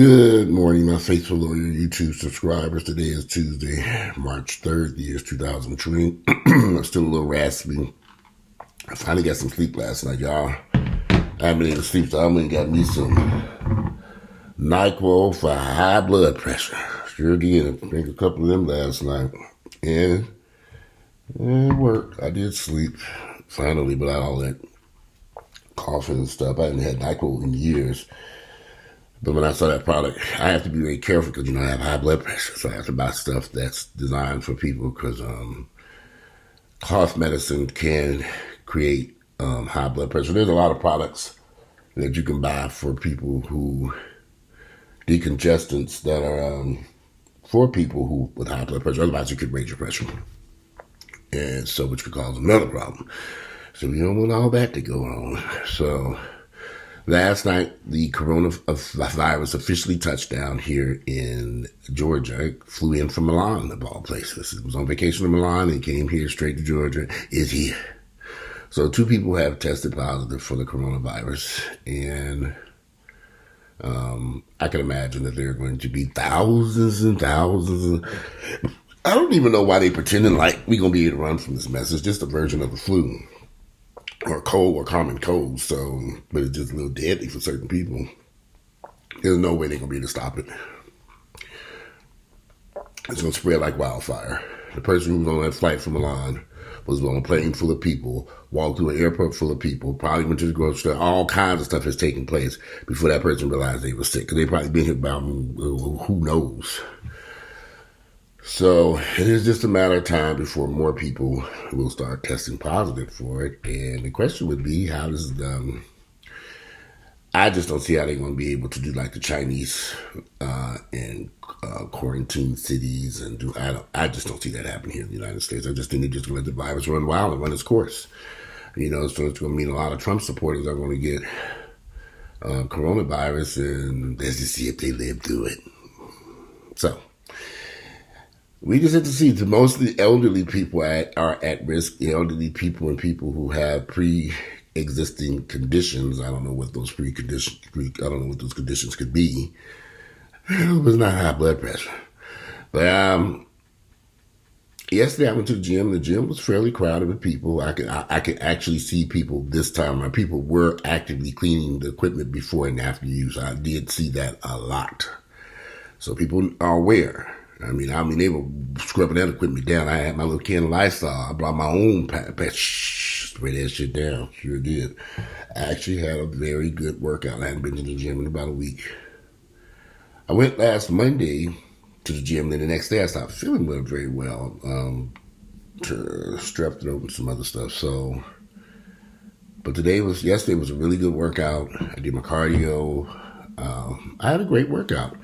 Good morning, my faithful loyal YouTube subscribers. Today is Tuesday, March 3rd, the year 2020. I'm still a little raspy. I finally got some sleep last night, y'all. I haven't been able to sleep, so I went and got me some NyQuil for high blood pressure. Sure did. I drank a couple of them last night. And it worked. I did sleep, finally, without all that coughing and stuff. I haven't had NyQuil in years. But when I saw that product, I have to be very careful because, I have high blood pressure. So I have to buy stuff that's designed for people because cough medicine can create high blood pressure. There's a lot of products that you can buy for people who, decongestants that are for people who with high blood pressure. Otherwise, you could raise your pressure. And so, which could cause another problem. So we don't want all that to go on. So last night, the coronavirus officially touched down here in Georgia. It flew in from Milan, of all places. It was on vacation in Milan and came here straight to Georgia. It's here. So 2 people have tested positive for the coronavirus. And I can imagine that there are going to be thousands and thousands. I don't even know why they pretending like we're going to be able to run from this mess. It's just a version of the flu. Or cold or common cold, so, but it's just a little deadly for certain people. There's no way they're going to be able to stop it. It's going to spread like wildfire. The person who was on that flight from Milan was on a plane full of people, walked through an airport full of people, probably went to the grocery store. All kinds of stuff has taken place before that person realized they were sick. Because they probably been here about, who knows. So it is just a matter of time before more people will start testing positive for it. And the question would be, how this is done. I just don't see how they're going to be able to do like the Chinese and quarantine cities and do. I just don't see that happen here in the United States. I just think they're just going to let the virus run wild and run its course. So it's going to mean a lot of Trump supporters are going to get coronavirus, and let's just see if they live through it. So we just have to see. Most of the elderly people are at risk. The elderly people and people who have pre-existing conditions. I don't know what those conditions could be. It was not high blood pressure. But yesterday I went to the gym. The gym was fairly crowded with people. I could actually see people this time. My people were actively cleaning the equipment before and after use. I did see that a lot. So people are aware. I mean, they were scrubbing that equipment down. I had my little can of Lysol. I brought my own spray that shit down. Sure did. I actually had a very good workout. I hadn't been to the gym in about a week. I went last Monday to the gym. Then the next day I stopped feeling very well. Strep throat and some other stuff. So, but yesterday was a really good workout. I did my cardio. I had a great workout.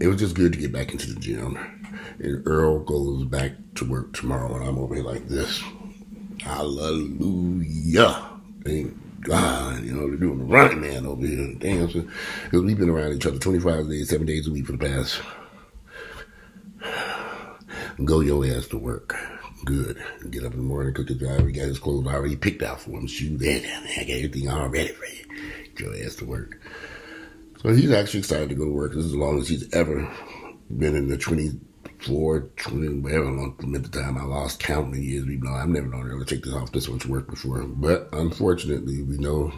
It was just good to get back into the gym. And Earl goes back to work tomorrow, and I'm over here like this. Hallelujah. Thank God. They're doing the running man over here. Damn. So, we've been around each other 25 days, 7 days a week for the past. Go your ass to work. Good. Get up in the morning, cook the driver. He got his clothes already picked out for him. Shoes there. I got everything all ready for you. Get your ass to work. So he's actually excited to go to work. This is as long as he's ever been in the 24, 20, whatever long at the time. I lost count in years. I've never known her to take this off this much work before. But unfortunately, we know.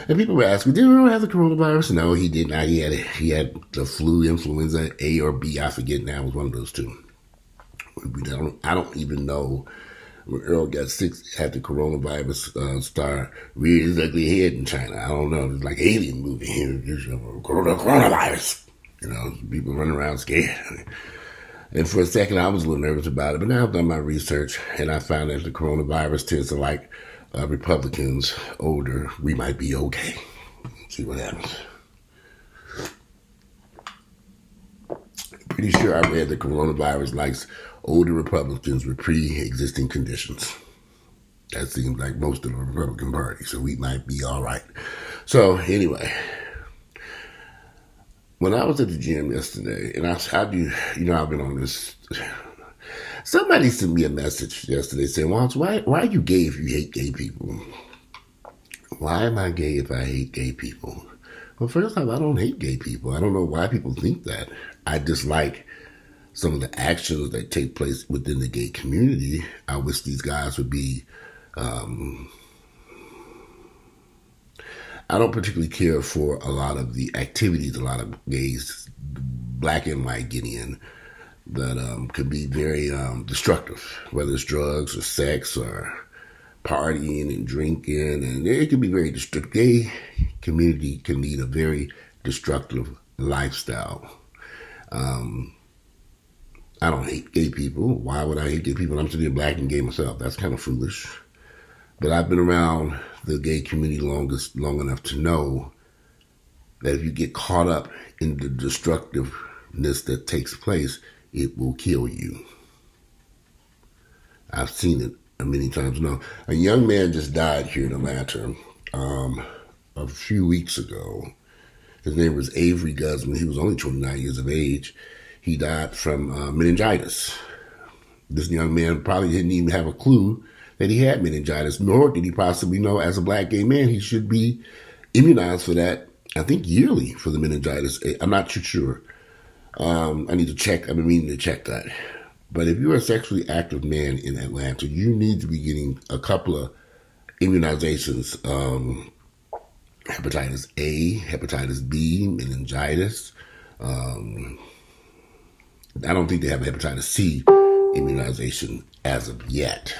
And people were asking, did Earl have the coronavirus? No, he did not. He had the flu, influenza, A or B. I forget now. It was one of those 2. I don't even know. When Earl got sick, had the coronavirus star reared his ugly head in China. I don't know. It's like an alien movie here. Coronavirus. People running around scared. And for a second, I was a little nervous about it. But now I've done my research, and I found that the coronavirus tends to like Republicans older. We might be okay. See what happens. Pretty sure I read the coronavirus likes older Republicans with pre-existing conditions. That seems like most of the Republican Party, so we might be all right. So anyway, when I was at the gym yesterday, and I do, I've been on this. Somebody sent me a message yesterday saying, "Walter, why are you gay if you hate gay people? Why am I gay if I hate gay people?" Well, first off, I don't hate gay people. I don't know why people think that. I dislike some of the actions that take place within the gay community. I wish these guys would be. I don't particularly care for a lot of the activities a lot of gays, black and white, get in that can be very destructive, whether it's drugs or sex or partying and drinking, and it can be very destructive. Gay community can lead a very destructive lifestyle. I don't hate gay people. Why would I hate gay people? I'm sitting black and gay myself. That's kind of foolish. But I've been around the gay community long enough to know that if you get caught up in the destructiveness that takes place, it will kill you. I've seen it many times. No, a young man just died here in Atlanta a few weeks ago. His name was Avery Guzman. He was only 29 years of age. He died from meningitis. This young man probably didn't even have a clue that he had meningitis, nor did he possibly know as a black gay man he should be immunized for that, I think yearly, for the meningitis. I'm not too sure. I need to check. I've been meaning to check that. But if you're a sexually active man in Atlanta, you need to be getting a couple of immunizations. Hepatitis A, hepatitis B, meningitis. I don't think they have a hepatitis C immunization as of yet.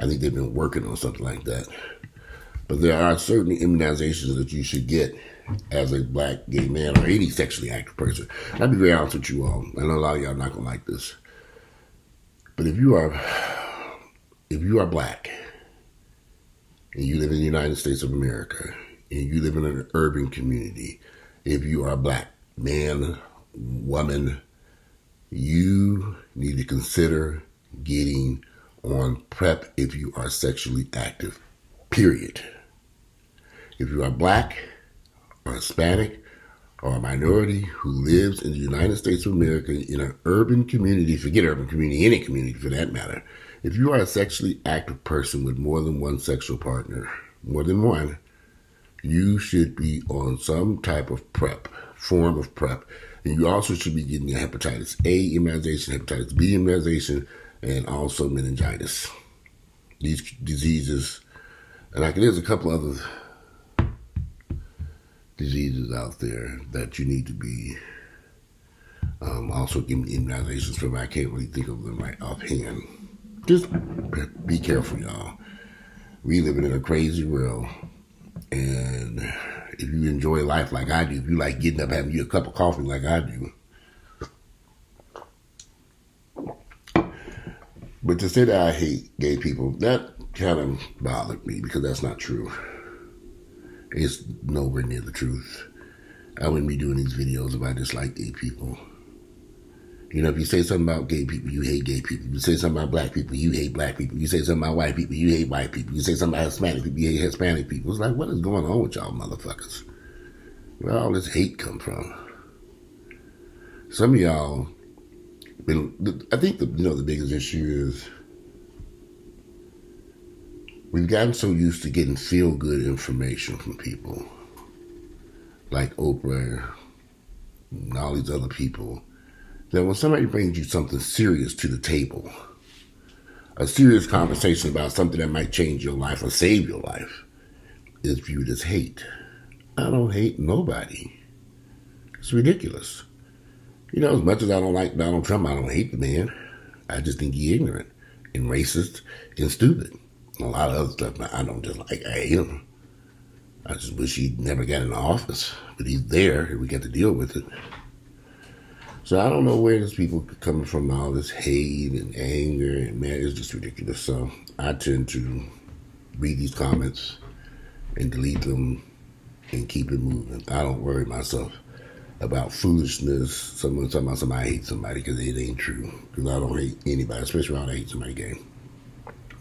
I think they've been working on something like that. But there are certain immunizations that you should get as a black gay man or any sexually active person. I'll be very honest with you all. I know a lot of y'all are not going to like this. But if you are black and you live in the United States of America and you live in an urban community, if you are a black man, woman, you need to consider getting on PrEP if you are sexually active, period. If you are black or Hispanic or a minority who lives in the United States of America in an urban community, forget urban community, any community for that matter, if you are a sexually active person with more than one sexual partner, more than one, you should be on some type of PrEP, form of PrEP. And you also should be getting a hepatitis A immunization, hepatitis B immunization, and also meningitis. These diseases, and there's a couple other diseases out there that you need to be also getting immunizations from. I can't really think of them right offhand. Just be careful, y'all. We living in a crazy world, and if you enjoy life like I do, if you like getting up having you a cup of coffee like I do, but to say that I hate gay people, that kind of bothered me because that's not true. It's nowhere near the truth. I wouldn't be doing these videos if I dislike gay people. You know, if you say something about gay people, you hate gay people. You say something about black people, you hate black people. You say something about white people, you hate white people. You say something about Hispanic people, you hate Hispanic people. It's like, what is going on with y'all motherfuckers? Where all this hate come from? Some of y'all, I think the biggest issue is we've gotten so used to getting feel-good information from people like Oprah and all these other people, that when somebody brings you something serious to the table, a serious conversation about something that might change your life or save your life, is viewed as hate. I don't hate nobody. It's ridiculous. You know, as much as I don't like Donald Trump, I don't hate the man. I just think he's ignorant and racist and stupid. A lot of other stuff I don't just like. I hate him. I just wish he never got in office. But he's there and we got to deal with it. So I don't know where these people are coming from, all this hate and anger, and man, it's just ridiculous. So I tend to read these comments and delete them and keep it moving. I don't worry myself about foolishness. Someone talking about somebody hates somebody because it ain't true. Because I don't hate anybody, especially when I hate somebody gay.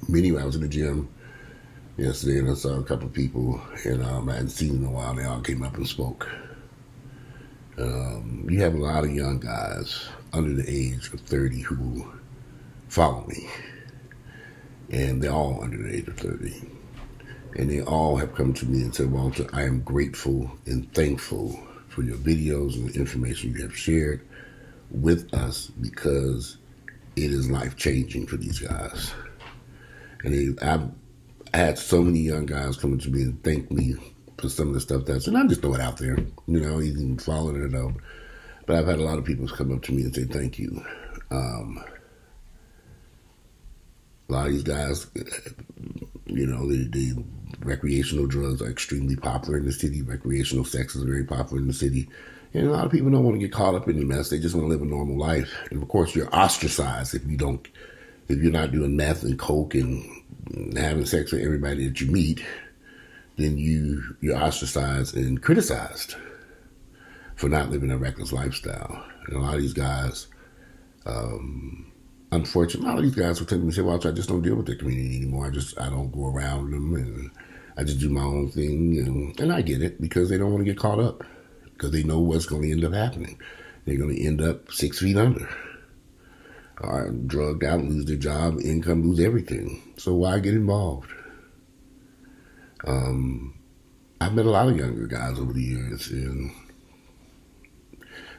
Anyway, I was in the gym yesterday and I saw a couple of people, and I hadn't seen them in a while. They all came up and spoke. You have a lot of young guys under the age of 30 who follow me, and they're all under the age of 30. And they all have come to me and said, Walter, I am grateful and thankful for your videos and the information you have shared with us because it is life-changing for these guys. And I've had so many young guys coming to me and thank me for some of the stuff that's, and I just throw it out there, even following it up. But I've had a lot of people come up to me and say thank you. A lot of these guys, the recreational drugs are extremely popular in the city. Recreational sex is very popular in the city. And a lot of people don't want to get caught up in the mess. They just want to live a normal life. And of course, you're ostracized if you're not doing meth and coke and having sex with everybody that you meet. Then you're ostracized and criticized for not living a reckless lifestyle. And a lot of these guys, unfortunately, a lot of these guys will tell me and say, well, I just don't deal with the community anymore. I don't go around them, and I just do my own thing. And I get it, because they don't want to get caught up, because they know what's going to end up happening. They're going to end up 6 feet under, or drugged out, lose their job, income, lose everything. So why get involved? I've met a lot of younger guys over the years, and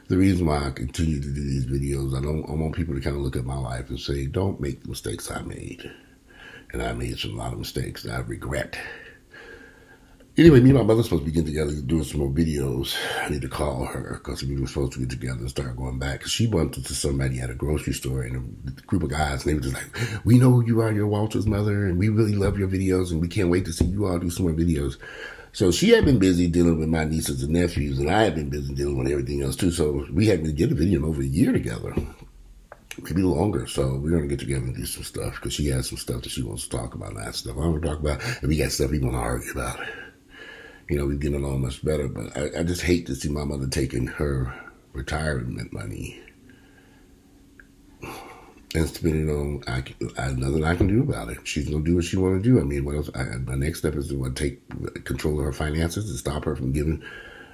the reason why I continue to do these videos, I want people to kind of look at my life and say, don't make the mistakes I made. And I made a lot of mistakes that I regret. Anyway, me and my mother's supposed to be getting together doing some more videos. I need to call her because we were supposed to get together and start going back. Because she bumped into somebody at a grocery store and a group of guys, and they were just like, we know who you are, you're Walter's mother, and we really love your videos, and we can't wait to see you all do some more videos. So she had been busy dealing with my nieces and nephews, and I had been busy dealing with everything else too. So we hadn't been getting a video in over a year together, maybe longer. So we're going to get together and do some stuff, because she has some stuff that she wants to talk about, and that stuff I want to talk about, and we got stuff we want to argue about. We're getting along much better, but I just hate to see my mother taking her retirement money and spending on nothing I can do about it. She's going to do what she want to do. I mean, what else? My next step is to take control of her finances and stop her from giving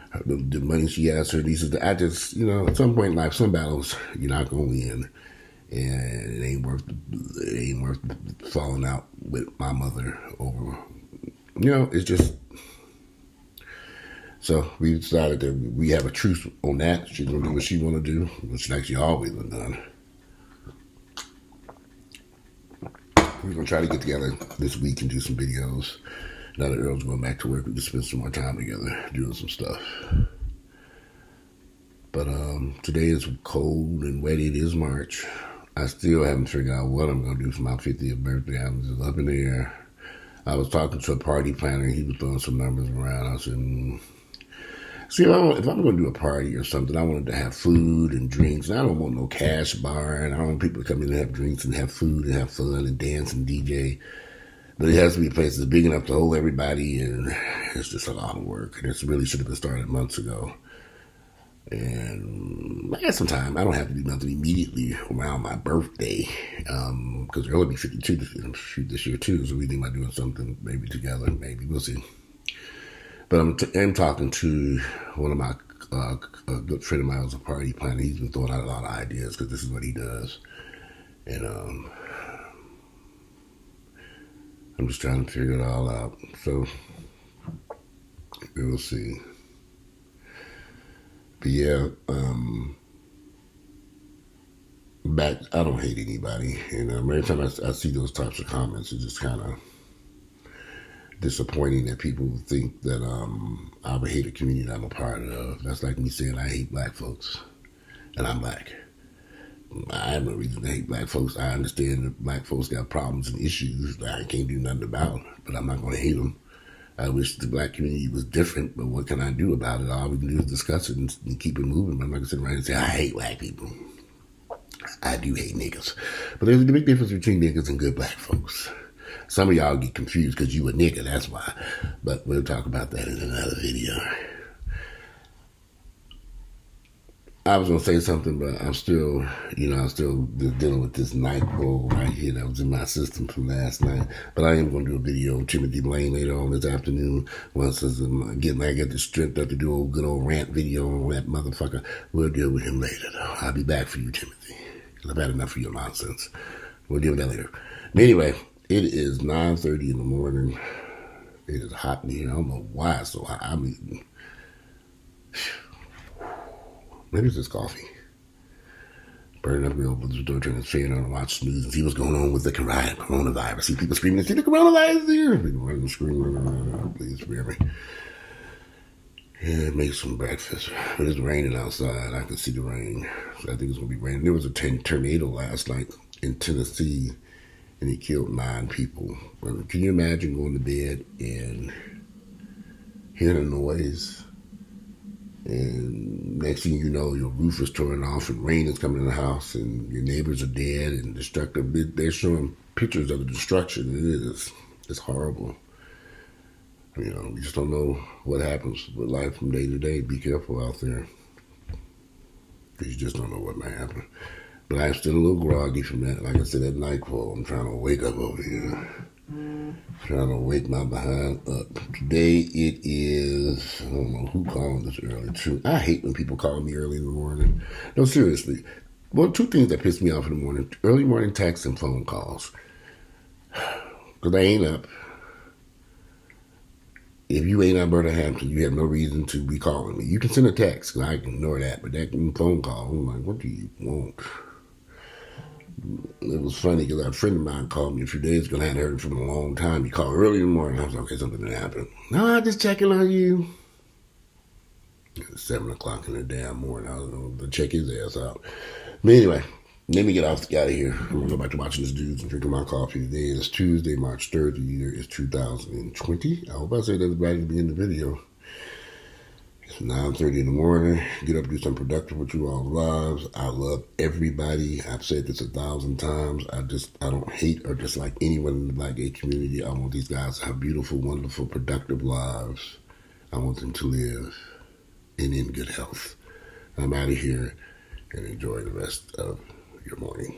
her the money she has to her nieces. I just, at some point in life, some battles you're not going to win, and it ain't worth falling out with my mother over. It's just. So we decided that we have a truce on that. She's going to do what she want to do, which like she always has done. We're going to try to get together this week and do some videos. Now that Earl's going back to work, we can spend some more time together doing some stuff. But today is cold and wet. It is March. I still haven't figured out what I'm going to do for my 50th birthday. I'm just up in the air. I was talking to a party planner, and he was throwing some numbers around. I said, see, if I'm going to do a party or something, I wanted to have food and drinks. And I don't want no cash bar, and I don't want people to come in and have drinks and have food and have fun and dance and DJ. But it has to be a place that's big enough to hold everybody, and it's just a lot of work. And it really should have been started months ago. And I had some time. I don't have to do nothing immediately around my birthday, because Earl will be 52 this year too, so we think about doing something maybe together. Maybe, we'll see. But I'm talking to one of my a good friend of mine who's a party planner. He's been throwing out a lot of ideas, because this is what he does. And I'm just trying to figure it all out. So we'll see. But yeah, I don't hate anybody. Every time I see those types of comments, it's just kind of disappointing that people think that I would hate a community that I'm a part of. That's like me saying I hate black folks, and I'm black. I have no reason to hate black folks. I understand that black folks got problems and issues that I can't do nothing about, but I'm not going to hate them. I wish the black community was different, but what can I do about it? All we can do is discuss it and keep it moving. But I'm not going to sit around and say, I hate black people. I do hate niggas. But there's a big difference between niggas and good black folks. Some of y'all get confused because you a nigga, that's why. But we'll talk about that in another video. I was going to say something, but I'm still dealing with this NyQuil right here that was in my system from last night. But I am going to do a video on Timothy Blaine later on this afternoon. Once I get the strength up to do a good old rant video on that motherfucker, we'll deal with him later, though. I'll be back for you, Timothy, because I've had enough of your nonsense. We'll deal with that later. But anyway, it is 9:30 in the morning, It is hot in here. I don't know why it's so hot. I mean, maybe it's just coffee. Burning up real with the door, turn his fan on and watch news and see what's going on with the coronavirus. See people screaming, see the coronavirus here. People running, screaming, please spare me. Yeah, make some breakfast. But it's raining outside. I can see the rain. So I think it's going to be raining. There was a tornado last night in Tennessee, and it killed 9 people. Can you imagine going to bed and hearing a noise? And next thing you know, your roof is torn off and rain is coming in the house and your neighbors are dead and destructive. They're showing pictures of the destruction. It's horrible. You know, we just don't know what happens with life from day to day. Be careful out there. Because you just don't know what might happen. But I'm still a little groggy from that. Like I said, at nightfall, I'm trying to wake up over here. Trying to wake my behind up. Today it is, I don't know who called this early too. I hate when people call me early in the morning. No, seriously. Well, 2 things that piss me off in the morning. Early morning texts and phone calls. Because I ain't up. If you ain't up Bertha Hampton, you have no reason to be calling me. You can send a text, because I can ignore that. But that phone call, I'm like, what do you want? It was funny because a friend of mine called me a few days ago and I hadn't heard from him in a long time. He called early in the morning. I was like, okay, something didn't happen. No, I'm just checking on you. It's 7 o'clock in the damn morning. I don't know to check his ass out. But anyway, let me get out of here. I'm going to go back to watching this dudes and drinking my coffee. Today is Tuesday, March 3rd. The year is 2020. I hope I said everybody to be in the video. It's 9:30 in the morning. Get up and do something productive with you all lives. I love everybody. I've said this 1,000 times. I don't hate or dislike anyone in the Black gay community. I want these guys to have beautiful, wonderful, productive lives. I want them to live in good health. I'm out of here and enjoy the rest of your morning.